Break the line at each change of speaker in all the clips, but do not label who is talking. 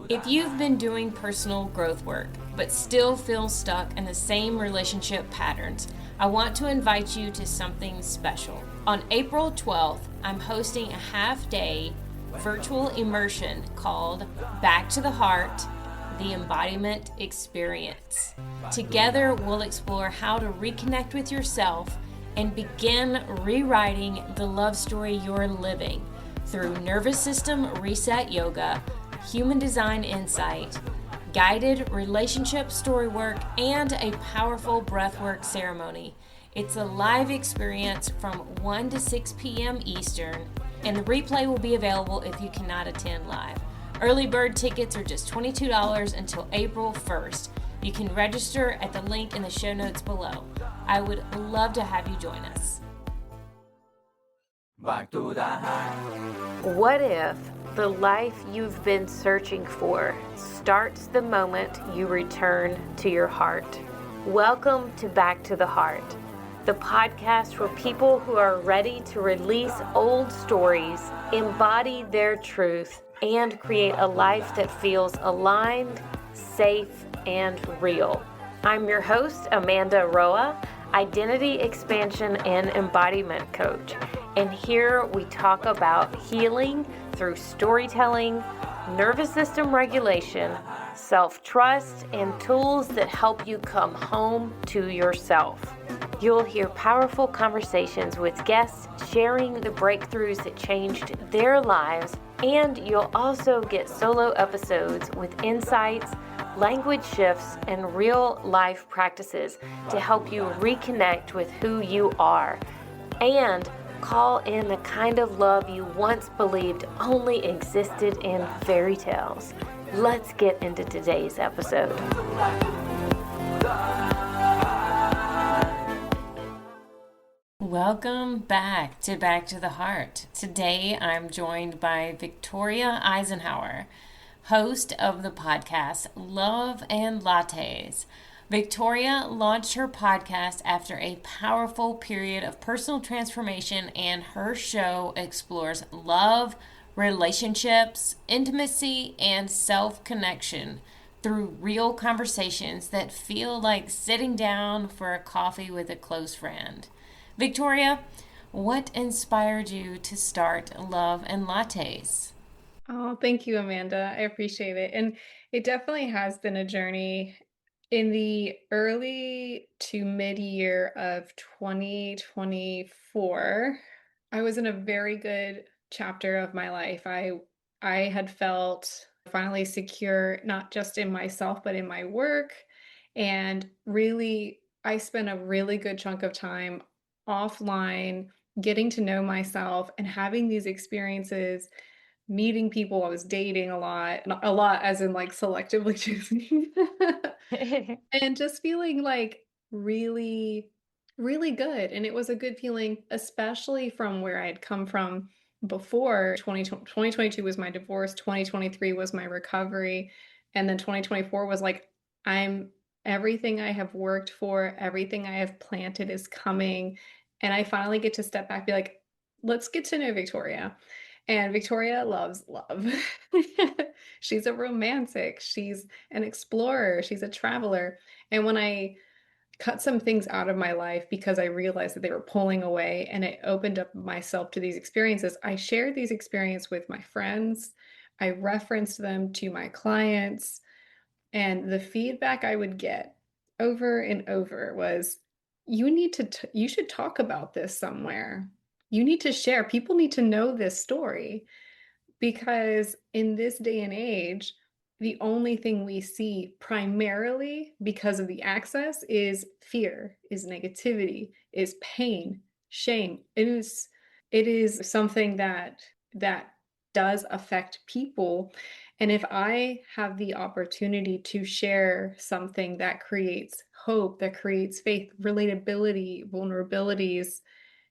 If you've been doing personal growth work but still feel stuck in the same relationship patterns, I want to invite you to something special. On April 12th, I'm hosting a half-day virtual immersion called Back to the Heart, the Embodiment Experience. Together, we'll explore how to reconnect with yourself and begin rewriting the love story you're living through nervous system reset yoga, human design insight, guided relationship story work, and a powerful breathwork ceremony. It's a live experience from 1 to 6 p.m. Eastern, and the replay will be available if you cannot attend live. Early bird tickets are just $22 until April 1st. You can register at the link in the show notes below. I would love to have you join us.
Back to the heart.
What if the life you've been searching for starts the moment you return to your heart? Welcome to Back to the Heart, the podcast for people who are ready to release old stories, embody their truth, and create a life that feels aligned, safe, and real. I'm your host, Amanda Roa, Identity Expansion and Embodiment Coach. And here we talk about healing through storytelling, nervous system regulation, self-trust, and tools that help you come home to yourself. You'll hear powerful conversations with guests sharing the breakthroughs that changed their lives, and you'll also get solo episodes with insights, language shifts, and real-life practices to help you reconnect with who you are and call in the kind of love you once believed only existed in fairy tales. Let's get into today's episode.
Welcome back to the Heart. Today I'm joined by Victoria Eisenhower, host of the podcast Love and Lattes. Victoria launched her podcast after a powerful period of personal transformation, and her show explores love, relationships, intimacy, and self-connection through real conversations that feel like sitting down for a coffee with a close friend. Victoria, what inspired you to start Love and Lattes?
Oh, thank you, Amanda. I appreciate it. And it definitely has been a journey. In the early to mid-year of 2024, I was in a very good chapter of my life. I had felt finally secure, not just in myself, but in my work. And really, I spent a really good chunk of time offline, getting to know myself and having these experiences, meeting people. I was dating a lot as in like selectively choosing. And just feeling like really, really good. And it was a good feeling, especially from where I had come from before. 2022 was my divorce, 2023 was my recovery, and then 2024 was like, I'm everything I have worked for, everything I have planted is coming. And I finally get to step back, be like, let's get to know Victoria. And Victoria loves love. She's a romantic. She's an explorer. She's a traveler. And when I cut some things out of my life because I realized that they were pulling away and I opened up myself to these experiences, I shared these experiences with my friends. I referenced them to my clients. And the feedback I would get over and over was, you should talk about this somewhere. You need to share. People need to know this story, because in this day and age, the only thing we see primarily because of the access is fear, is negativity, is pain, shame. It is something that does affect people. And if I have the opportunity to share something that creates hope, that creates faith, relatability, vulnerabilities,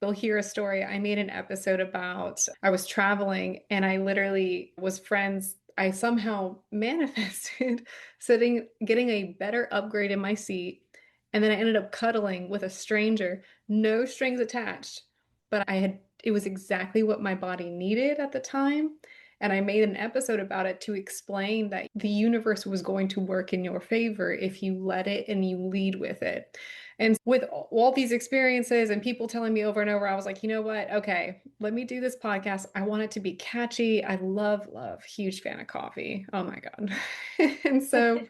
you'll hear a story. I made an episode about, I was traveling and I literally was friends. I somehow manifested getting a better upgrade in my seat. And then I ended up cuddling with a stranger, no strings attached, but it was exactly what my body needed at the time. And I made an episode about it to explain that the universe was going to work in your favor if you let it and you lead with it. And with all these experiences and people telling me over and over, I was like, you know what? Okay, let me do this podcast. I want it to be catchy. I love, huge fan of coffee. Oh my God. And so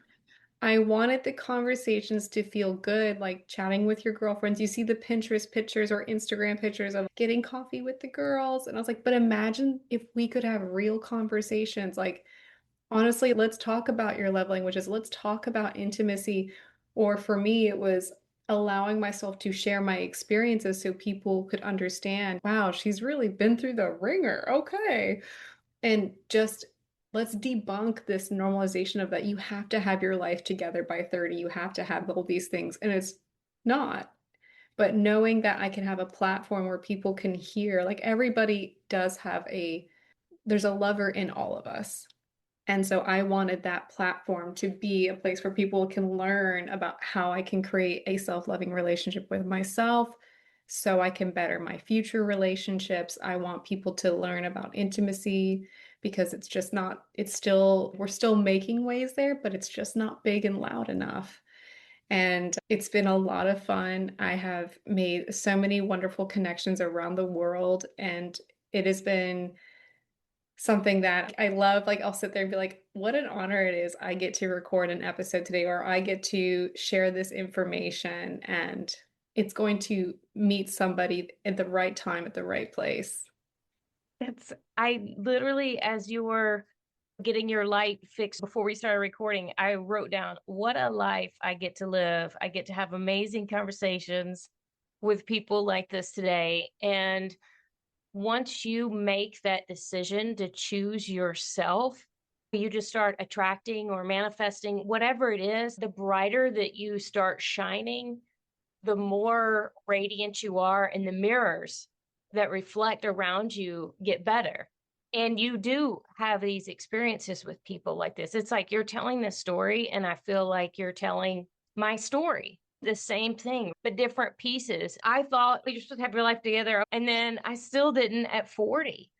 I wanted the conversations to feel good, like chatting with your girlfriends. You see the Pinterest pictures or Instagram pictures of getting coffee with the girls. And I was like, but imagine if we could have real conversations. Like, honestly, let's talk about your love languages. Let's talk about intimacy. Or for me, it was allowing myself to share my experiences so people could understand, wow, she's really been through the ringer. Okay. And just let's debunk this normalization of that you have to have your life together by 30, you have to have all these things. And it's not. But knowing that I can have a platform where people can hear, like everybody does have there's a lover in all of us. And so I wanted that platform to be a place where people can learn about how I can create a self-loving relationship with myself so I can better my future relationships. I want people to learn about intimacy because it's just not, we're still making waves there, but it's just not big and loud enough. And it's been a lot of fun. I have made so many wonderful connections around the world, and it has been something that I love. Like, I'll sit there and be like, what an honor it is. I get to record an episode today, or I get to share this information, and it's going to meet somebody at the right time, at the right place.
I literally, as you were getting your light fixed before we started recording, I wrote down, what a life I get to live. I get to have amazing conversations with people like this today. And once you make that decision to choose yourself, you just start attracting or manifesting whatever it is. The brighter that you start shining, the more radiant you are, and the mirrors that reflect around you get better. And you do have these experiences with people like this. It's like you're telling this story, and I feel like you're telling my story. The same thing, but different pieces. I thought you're supposed to have your life together, and then I still didn't at 40,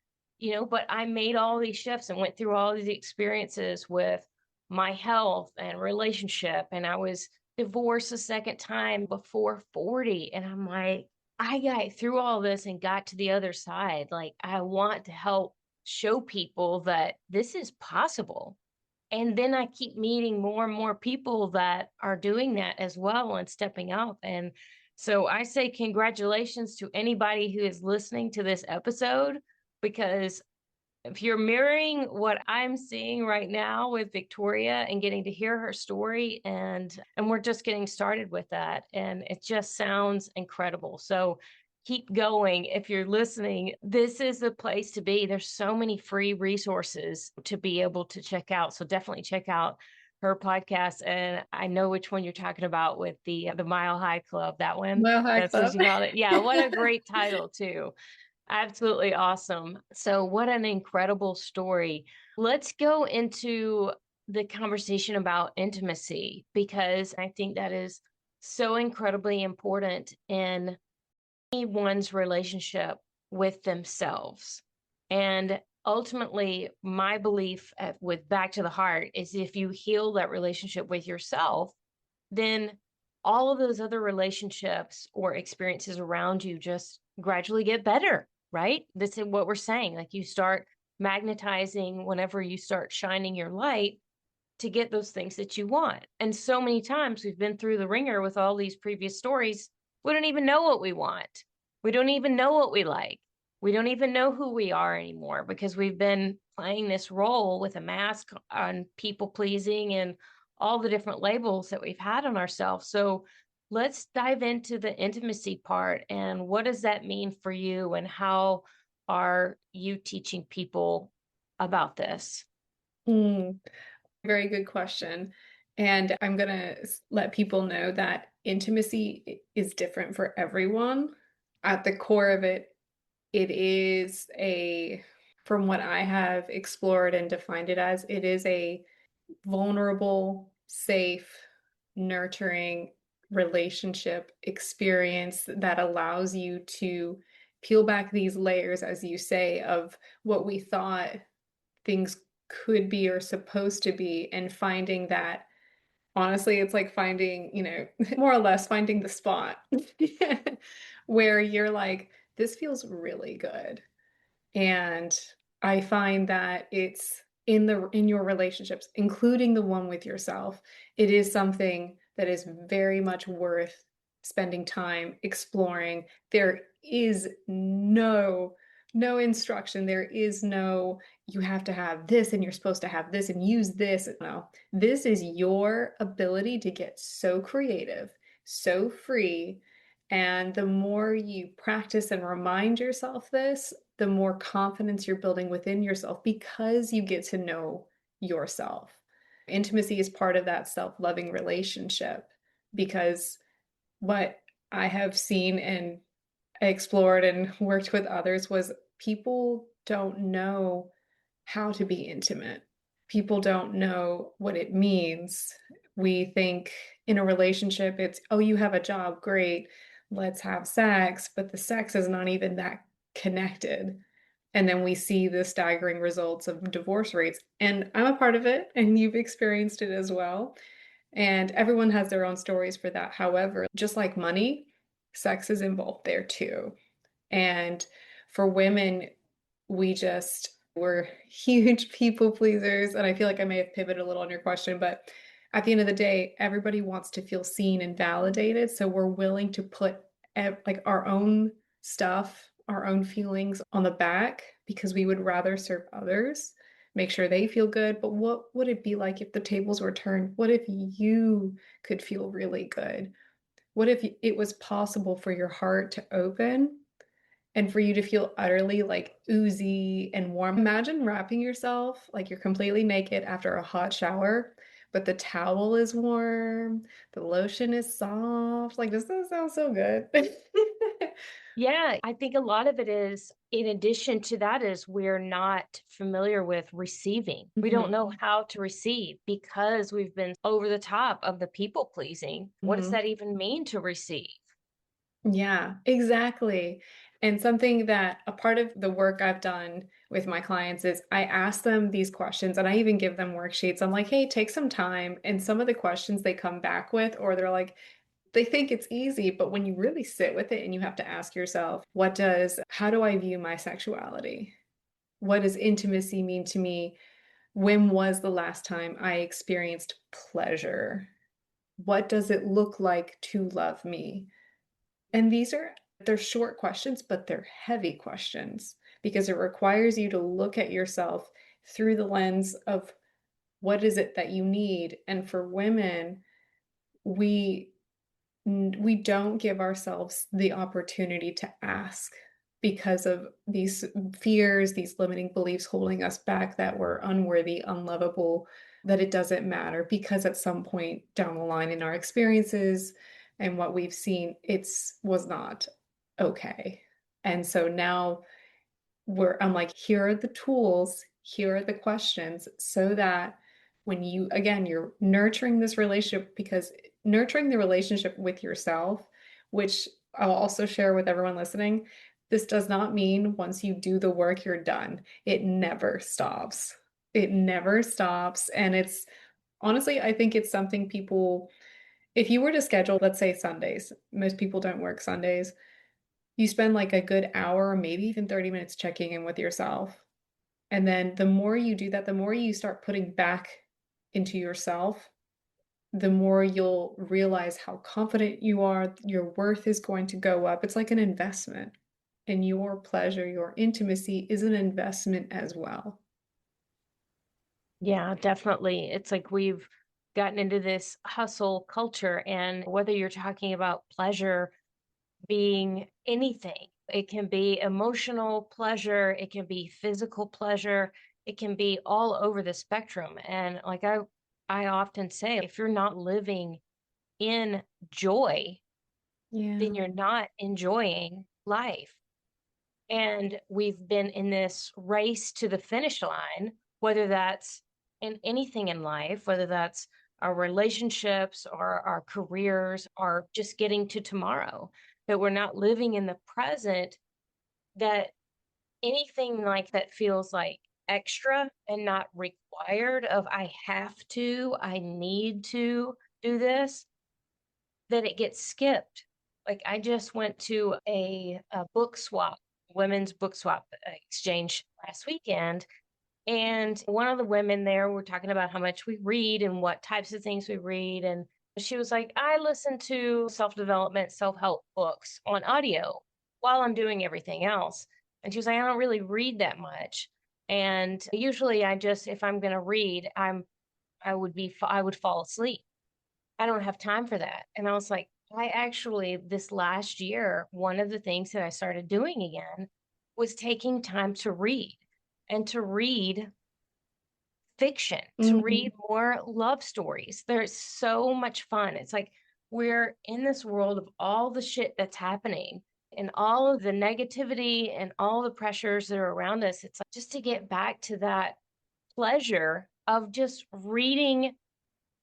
but I made all these shifts and went through all these experiences with my health and relationship. And I was divorced a second time before 40. And I'm like, I got through all this and got to the other side. Like, I want to help show people that this is possible. And then I keep meeting more and more people that are doing that as well and stepping up. And so I say congratulations to anybody who is listening to this episode, because if you're mirroring what I'm seeing right now with Victoria and getting to hear her story, and we're just getting started with that, and it just sounds incredible. So keep going. If you're listening, this is the place to be. There's so many free resources to be able to check out. So definitely check out her podcast. And I know which one you're talking about with the Mile High Club, that one.
Mile High
That's what
Club.
you call it. Yeah, what a great title too. Absolutely awesome. So, what an incredible story. Let's go into the conversation about intimacy, because I think that is so incredibly important in anyone's relationship with themselves. And ultimately, my belief with Back to the Heart is if you heal that relationship with yourself, then all of those other relationships or experiences around you just gradually get better, right? This is what we're saying. Like, you start magnetizing whenever you start shining your light to get those things that you want. And so many times we've been through the ringer with all these previous stories. We don't even know what we want. We don't even know what we like. We don't even know who we are anymore, because we've been playing this role with a mask on, people pleasing, and all the different labels that we've had on ourselves. So let's dive into the intimacy part. And what does that mean for you? And how are you teaching people about this?
Very good question. And I'm going to let people know that intimacy is different for everyone. At the core of it, it is from what I have explored and defined it as, it is a vulnerable, safe, nurturing relationship experience that allows you to peel back these layers, as you say, of what we thought things could be or supposed to be, and finding that honestly, it's like finding, more or less finding the spot where you're like, this feels really good. And I find that it's in your relationships, including the one with yourself, it is something that is very much worth spending time exploring. There is no instruction. There is no you have to have this and you're supposed to have this and use this. No. This is your ability to get so creative, so free. And the more you practice and remind yourself this, the more confidence you're building within yourself because you get to know yourself. Intimacy is part of that self-loving relationship because what I have seen and explored and worked with others was people don't know how to be intimate. People don't know what it means. We think in a relationship, it's, oh, you have a job, great, let's have sex, but the sex is not even that connected. And then we see the staggering results of divorce rates. And I'm a part of it, and you've experienced it as well. And everyone has their own stories for that. However, just like money, sex is involved there too. And for women, we're huge people pleasers. And I feel like I may have pivoted a little on your question, but at the end of the day, everybody wants to feel seen and validated. So we're willing to put like our own stuff, our own feelings on the back because we would rather serve others, make sure they feel good. But what would it be like if the tables were turned? What if you could feel really good? What if it was possible for your heart to open and for you to feel utterly like oozy and warm? Imagine wrapping yourself like you're completely naked after a hot shower, but the towel is warm, the lotion is soft. Like, doesn't that sound so good?
Yeah, I think a lot of it is, in addition to that, is we're not familiar with receiving. We don't
Mhm,
know how to receive because we've been over the top of the people pleasing. What does
mhm.
that even mean to receive?
Yeah, exactly. And something that a part of the work I've done with my clients is I ask them these questions and I even give them worksheets. I'm like, hey, take some time. And some of the questions they come back with, or they're like, they think it's easy, but when you really sit with it and you have to ask yourself, how do I view my sexuality? What does intimacy mean to me? When was the last time I experienced pleasure? What does it look like to love me? And they're short questions, but they're heavy questions because it requires you to look at yourself through the lens of what is it that you need. And for women, we we don't give ourselves the opportunity to ask because of these fears, these limiting beliefs holding us back that we're unworthy, unlovable, that it doesn't matter because at some point down the line in our experiences and what we've seen, it's was not okay. And so now I'm like, here are the tools, here are the questions, so that when you're nurturing this relationship, because nurturing the relationship with yourself, which I'll also share with everyone listening, this does not mean once you do the work, you're done. It never stops. It never stops. And it's honestly, I think it's something if you were to schedule, let's say Sundays, most people don't work Sundays, you spend like a good hour, maybe even 30 minutes checking in with yourself. And then the more you do that, the more you start putting back into yourself, the more you'll realize how confident you are. Your worth is going to go up. It's like an investment. And your pleasure, your intimacy is an investment as well.
Yeah, definitely. It's like we've gotten into this hustle culture, and whether you're talking about pleasure being anything, it can be emotional pleasure, it can be physical pleasure, it can be all over the spectrum. And like I often say, if you're not living in joy, then
Yeah.
you're not enjoying life. And we've been in this race to the finish line, whether that's in anything in life, whether that's our relationships or our careers or just getting to tomorrow, that we're not living in the present, that anything like that feels like extra and not required of I need to do this, that it gets skipped. Like I just went to a book swap, women's book swap exchange last weekend. And one of the women there were talking about how much we read and what types of things we read. And she was like, I listen to self development, self help books on audio while I'm doing everything else. And she was like, I don't really read that much. And usually I just, if I'm going to read, I would fall asleep. I don't have time for that. And I was like, I actually, this last year, one of the things that I started doing again was taking time to read and to read fiction, to read more love stories. There's so much fun. It's like we're in this world of all the shit that's happening and all of the negativity and all the pressures that are around us. It's like just to get back to that pleasure of just reading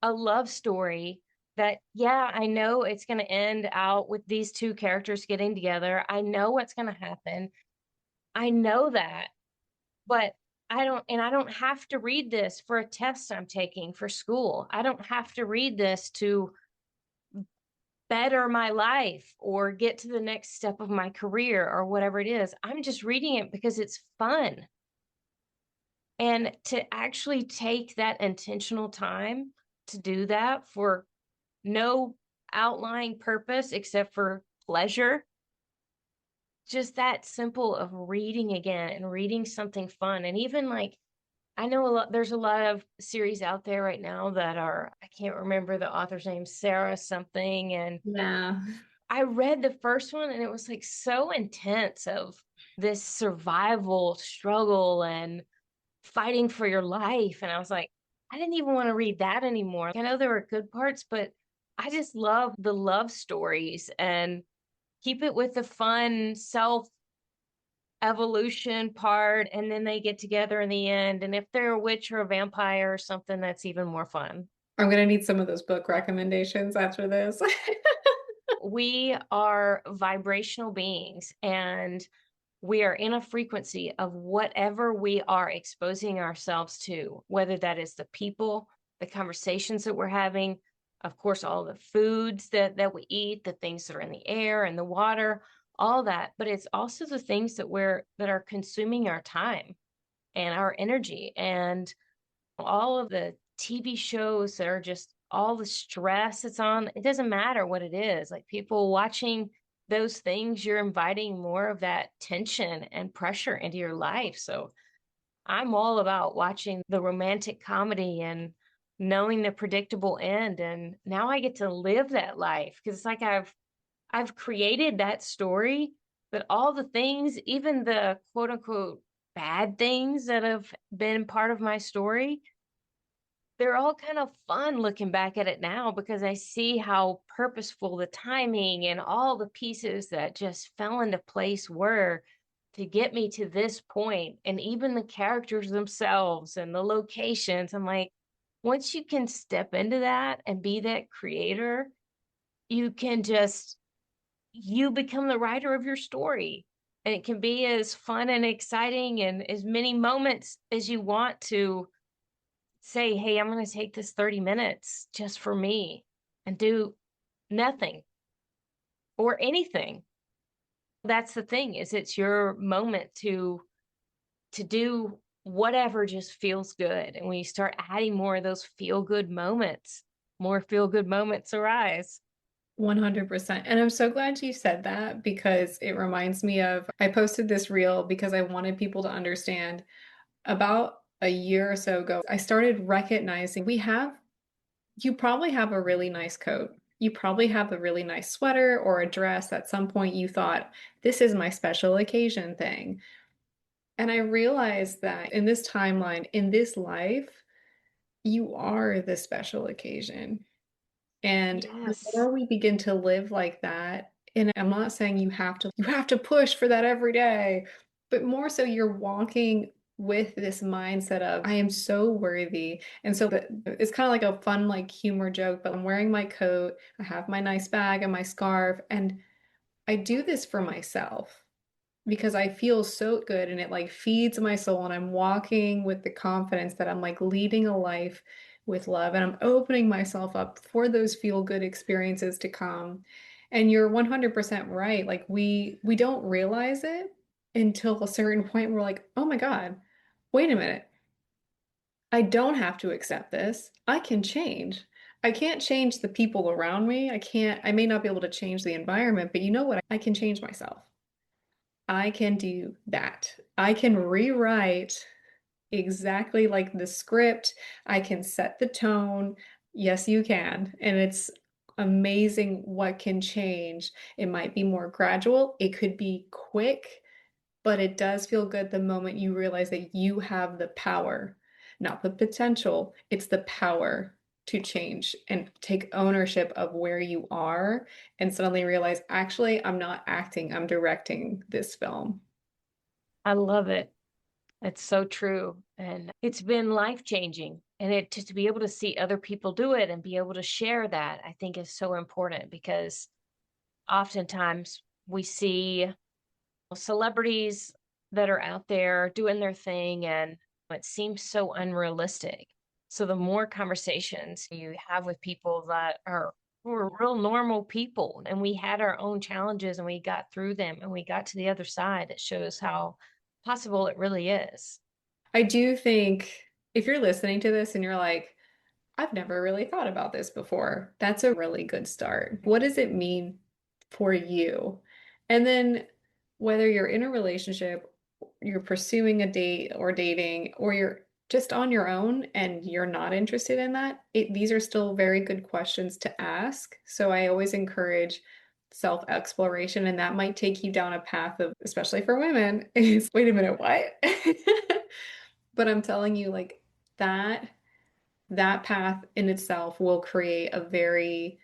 a love story that, yeah, I know it's going to end out with these two characters getting together. I know what's going to happen. I know that, but I don't have to read this for a test I'm taking for school. I don't have to read this to better my life or get to the next step of my career or whatever it is. I'm just reading it because it's fun. And to actually take that intentional time to do that for no outlying purpose except for pleasure, just that simple of reading again and reading something fun. And even like, I know there's a lot of series out there right now that are, I can't remember the author's name, Sarah something. And
Yeah.
I read the first one and it was like so intense of this survival struggle and fighting for your life. And I was like, I didn't even want to read that anymore. I know there were good parts, but I just love the love stories and keep it with the fun self evolution part. And then they get together in the end. And if they're a witch or a vampire or something, that's even more fun.
I'm gonna need some of those book recommendations after this.
We are vibrational beings and we are in a frequency of whatever we are exposing ourselves to, whether that is the people, the conversations that we're having, of course, all the foods that we eat, the things that are in the air and the water, all that. But it's also the things that are consuming our time and our energy and all of the TV shows that are just all the stress it's on. It doesn't matter what it is. Like people watching those things, you're inviting more of that tension and pressure into your life. So I'm all about watching the romantic comedy and knowing the predictable end. And now I get to live that life because it's like I've created that story, but all the things, even the quote unquote bad things that have been part of my story, they're all kind of fun looking back at it now because I see how purposeful the timing and all the pieces that just fell into place were to get me to this point. And even the characters themselves and the locations. I'm like, once you can step into that and be that creator, you can just, you become the writer of your story. And it can be as fun and exciting and as many moments as you want to say, hey, I'm going to take this 30 minutes just for me and do nothing or anything. That's the thing is it's your moment to do whatever just feels good. And when you start adding more of those feel good moments, more feel good moments arise.
100%. And I'm so glad you said that because it reminds me of I posted this reel because I wanted people to understand about a year or so ago, I started recognizing you probably have a really nice coat. You probably have a really nice sweater or a dress. At some point, you thought, this is my special occasion thing. And I realized that in this timeline, in this life, you are the special occasion. And the
Yes.
more we begin to live like that, and I'm not saying you have to push for that every day, but more so you're walking with this mindset of I am so worthy. And so it's kind of like a fun like humor joke, but I'm wearing my coat, I have my nice bag and my scarf, and I do this for myself. because I feel so good and it like feeds my soul and I'm walking with the confidence that I'm like leading a life with love and I'm opening myself up for those feel good experiences to come. And you're 100% right. Like we don't realize it until a certain point where we're like, "Oh my God, wait a minute. I don't have to accept this. I can change. I can't change the people around me. I may not be able to change the environment, but you know what? I can change myself. I can do that. I can rewrite exactly like the script. I can set the tone. Yes, you can. And it's amazing what can change. It might be more gradual, it could be quick, but it does feel good the moment you realize that you have the power, not the potential, it's the power to change and take ownership of where you are and suddenly realize, actually, I'm not acting, I'm directing this film.
I love it. It's so true. And it's been life changing. And to be able to see other people do it and be able to share that, I think is so important because oftentimes we see celebrities that are out there doing their thing and it seems so unrealistic. So the more conversations you have with people that are who are real normal people and we had our own challenges and we got through them and we got to the other side, it shows how possible it really is.
I do think if you're listening to this and you're like, I've never really thought about this before, that's a really good start. What does it mean for you? And then whether you're in a relationship, you're pursuing a date or dating, or you're just on your own and you're not interested in that, these are still very good questions to ask. So I always encourage self-exploration, and that might take you down a path of, especially for women, is wait a minute, what? But I'm telling you, like that that path in itself will create a very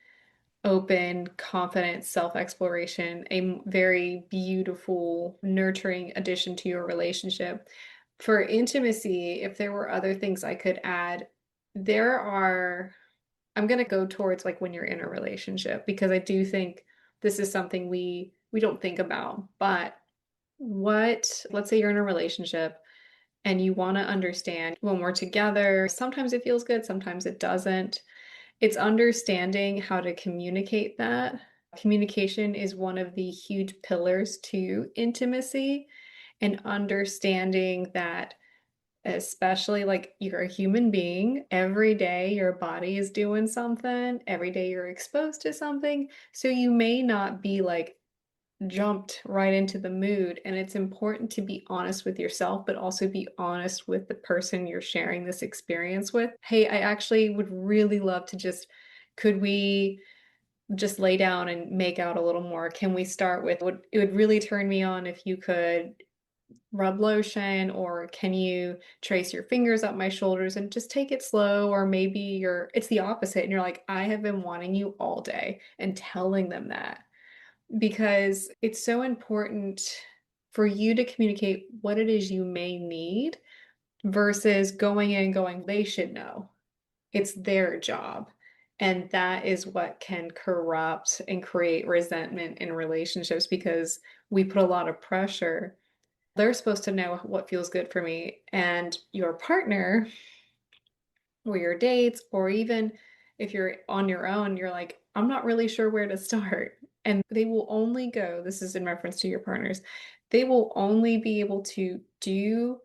open, confident self-exploration, a very beautiful, nurturing addition to your relationship. For intimacy, if there were other things I could add, there are, I'm going to go towards like when you're in a relationship because I do think this is something we don't think about. But let's say you're in a relationship and you want to understand when we're together, sometimes it feels good, sometimes it doesn't. It's understanding how to communicate that. Communication is one of the huge pillars to intimacy, and understanding that, especially like you're a human being, every day your body is doing something, every day you're exposed to something. So you may not be like jumped right into the mood. And it's important to be honest with yourself, but also be honest with the person you're sharing this experience with. Hey, I actually would really love to just, could we just lay down and make out a little more? Can we start with what it would really turn me on if you could rub lotion, or can you trace your fingers up my shoulders and just take it slow? Or maybe it's the opposite and you're like, I have been wanting you all day, and telling them that, because it's so important for you to communicate what it is you may need versus going in and going, they should know. It's their job. And that is what can corrupt and create resentment in relationships because we put a lot of pressure. They're supposed to know what feels good for me. And your partner or your dates, or even if you're on your own, you're like, I'm not really sure where to start. And they will only go, this is in reference to your partners, they will only be able to do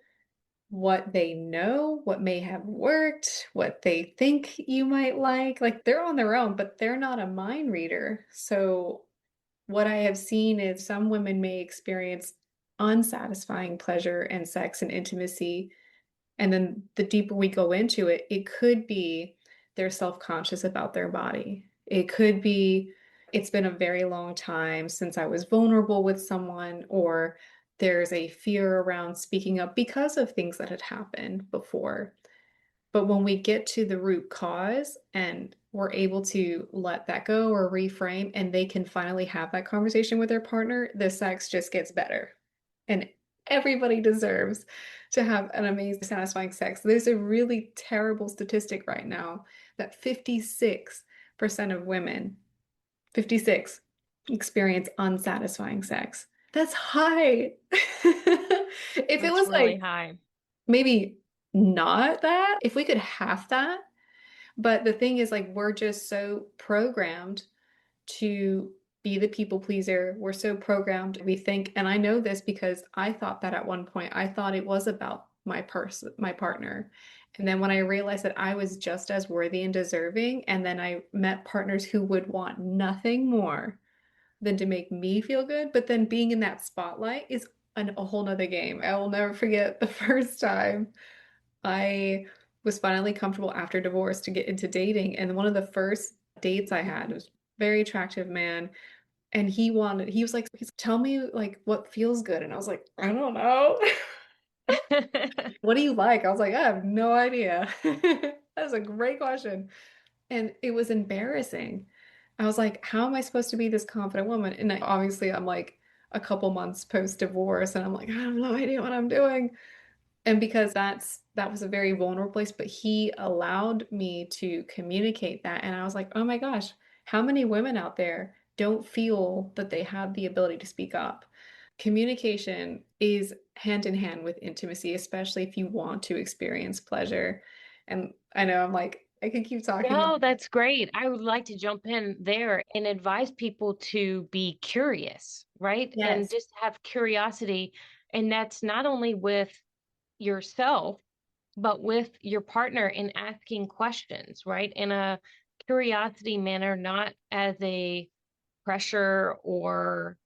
what they know, what may have worked, what they think you might like. Like they're on their own, but they're not a mind reader. So, what I have seen is some women may experience unsatisfying pleasure and sex and intimacy, and then the deeper we go into it, it could be they're self-conscious about their body. It could be it's been a very long time since I was vulnerable with someone, or there's a fear around speaking up because of things that had happened before. But when we get to the root cause and we're able to let that go or reframe, and they can finally have that conversation with their partner, the sex just gets better. And everybody deserves to have an amazing, satisfying sex. There's a really terrible statistic right now that 56% of women, 56, experience unsatisfying sex. That's high. If it
That's
was
really
like
high.
maybe not that, if we could half that, but the thing is like we're just so programmed to be the people pleaser. We're so programmed. We think, and I know this because I thought that at one point. I thought it was about my partner. And then when I realized that I was just as worthy and deserving, and then I met partners who would want nothing more than to make me feel good. But then being in that spotlight is a whole nother game. I will never forget the first time I was finally comfortable after divorce to get into dating. And one of the first dates I had was a very attractive man. And he was like, tell me like what feels good. And I was like, I don't know. What do you like? I was like, I have no idea. That's a great question. And it was embarrassing. I was like, how am I supposed to be this confident woman? And obviously, I'm like a couple months post divorce, and I'm like, I have no idea what I'm doing. And because that was a very vulnerable place, but he allowed me to communicate that. And I was like, oh my gosh, how many women out there don't feel that they have the ability to speak up? Communication is hand in hand with intimacy, especially if you want to experience pleasure. And I know I'm like, I could keep talking
No,
about.
that's great. I would like to jump in there and advise people to be curious, right? And
Yes.
just have curiosity. And that's not only with yourself, but with your partner in asking questions, right? In a curiosity manner, not as a pressure or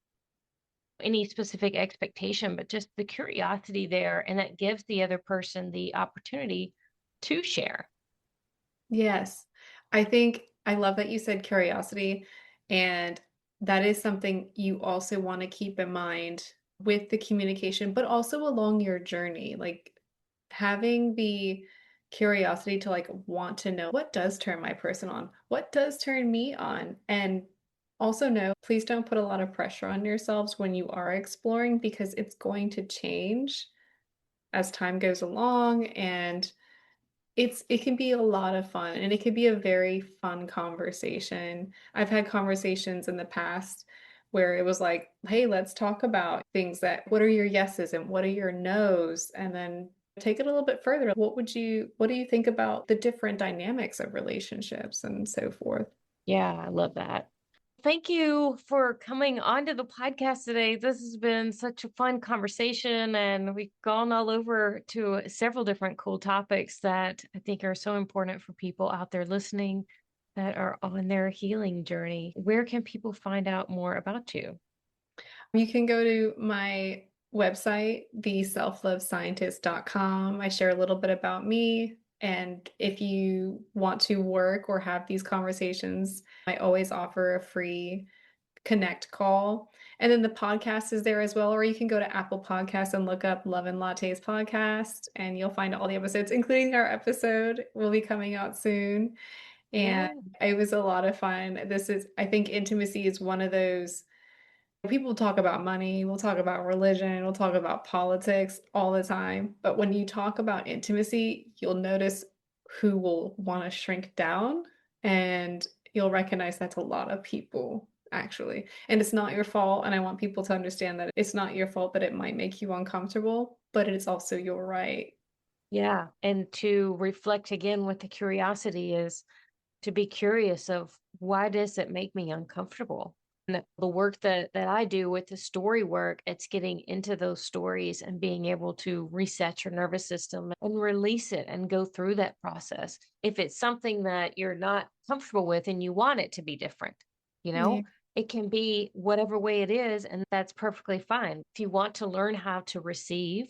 any specific expectation, but just the curiosity there. And that gives the other person the opportunity to share.
Yes. I think I love that you said curiosity, and that is something you also want to keep in mind with the communication, but also along your journey. Like having the curiosity to like want to know what does turn my person on, what does turn me on, and also know, please don't put a lot of pressure on yourselves when you are exploring because it's going to change as time goes along and it can be a lot of fun and it can be a very fun conversation. I've had conversations in the past where it was like, hey, let's talk about things that what are your yeses and what are your nos? And then take it a little bit further. What do you think about the different dynamics of relationships and so forth?
Yeah, I love that. Thank you for coming onto the podcast today. This has been such a fun conversation, and we've gone all over to several different cool topics that I think are so important for people out there listening that are on their healing journey. Where can people find out more about you?
You can go to my website, theselflovescientist.com. I share a little bit about me. And if you want to work or have these conversations, I always offer a free connect call. And then the podcast is there as well. Or you can go to Apple Podcasts and look up Love and Lattes podcast, and you'll find all the episodes, including our episode will be coming out soon. And
Yeah.
it was a lot of fun. I think intimacy is one of those. People talk about money, we'll talk about religion, we'll talk about politics all the time. But when you talk about intimacy, you'll notice who will want to shrink down, and you'll recognize that's a lot of people, actually. And it's not your fault. And I want people to understand that it's not your fault that it might make you uncomfortable, but it's also your right.
Yeah. And to reflect again with the curiosity is to be curious of why does it make me uncomfortable? And the work that I do with the story work, it's getting into those stories and being able to reset your nervous system and release it and go through that process. If it's something that you're not comfortable with and you want it to be different, you
Yeah,
know, it can be whatever way it is, and that's perfectly fine. If you want to learn how to receive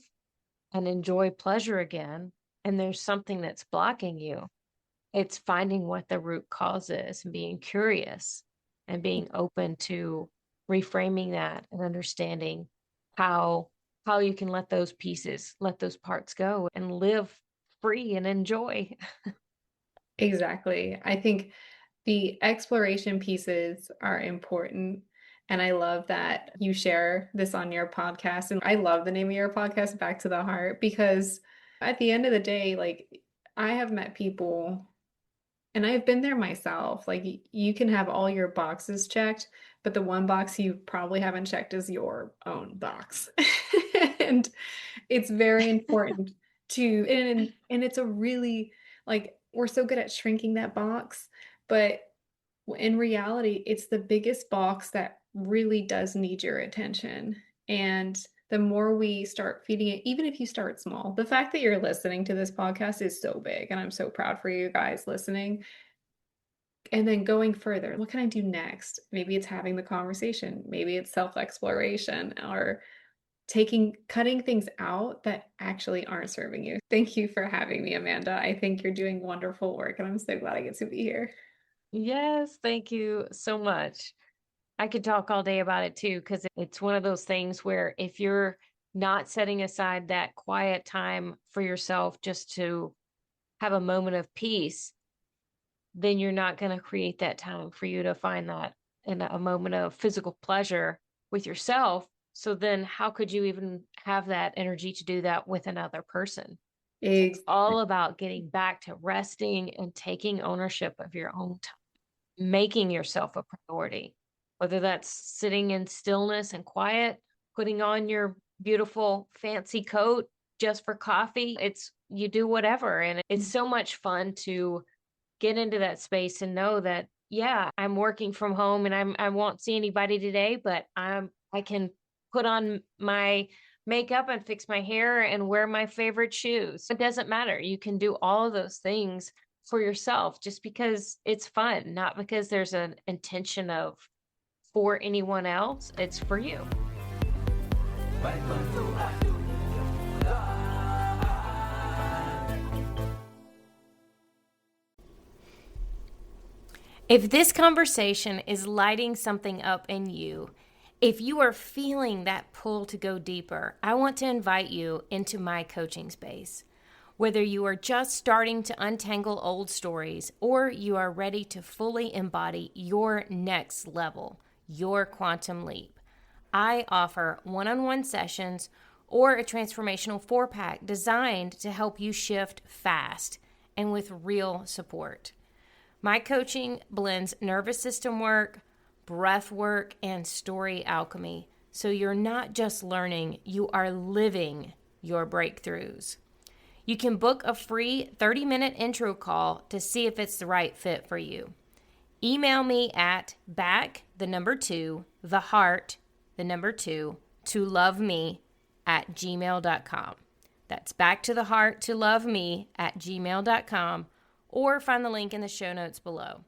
and enjoy pleasure again, and there's something that's blocking you, it's finding what the root cause is and being curious and being open to reframing that and understanding how how you can let those pieces, let those parts go and live free and enjoy.
exactly. I think the exploration pieces are important. And I love that you share this on your podcast. And I love the name of your podcast, Back to the Heart, because at the end of the day, like I have met people And I've been there myself. Like you can have all your boxes checked, but the one box you probably haven't checked is your own box. And it's very important to, and it's a really, like, we're so good at shrinking that box, but in reality, it's the biggest box that really does need your attention. And the more we start feeding it, even if you start small, the fact that you're listening to this podcast is so big. And I'm so proud for you guys listening. And then going further, what can I do next? Maybe it's having the conversation, maybe it's self-exploration, or cutting things out that actually aren't serving you. Thank you for having me, Amanda. I think you're doing wonderful work, and I'm so glad I get to be here.
Yes, thank you so much. I could talk all day about it too, because it's one of those things where if you're not setting aside that quiet time for yourself just to have a moment of peace, then you're not going to create that time for you to find that in a moment of physical pleasure with yourself. So then how could you even have that energy to do that with another person? So it's all about getting back to resting and taking ownership of your own time, making yourself a priority, whether that's sitting in stillness and quiet, putting on your beautiful fancy coat just for coffee. You do whatever. And it's so much fun to get into that space and know that, yeah, I'm working from home and I won't see anybody today, but I can put on my makeup and fix my hair and wear my favorite shoes. It doesn't matter. You can do all of those things for yourself just because it's fun, not because there's an intention of for anyone else. It's for you. If this conversation is lighting something up in you, if you are feeling that pull to go deeper, I want to invite you into my coaching space. Whether you are just starting to untangle old stories or you are ready to fully embody your next level, your quantum leap, I offer one-on-one sessions or a transformational 4-pack designed to help you shift fast and with real support. My coaching blends nervous system work, breath work, and story alchemy. So you're not just learning, you are living your breakthroughs. You can book a free 30-minute intro call to see if it's the right fit for you. Email me at back2loveme@gmail.com. That's backtotheheart2loveme@gmail.com, or find the link in the show notes below.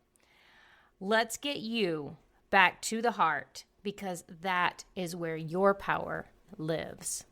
Let's get you back to the heart, because that is where your power lives.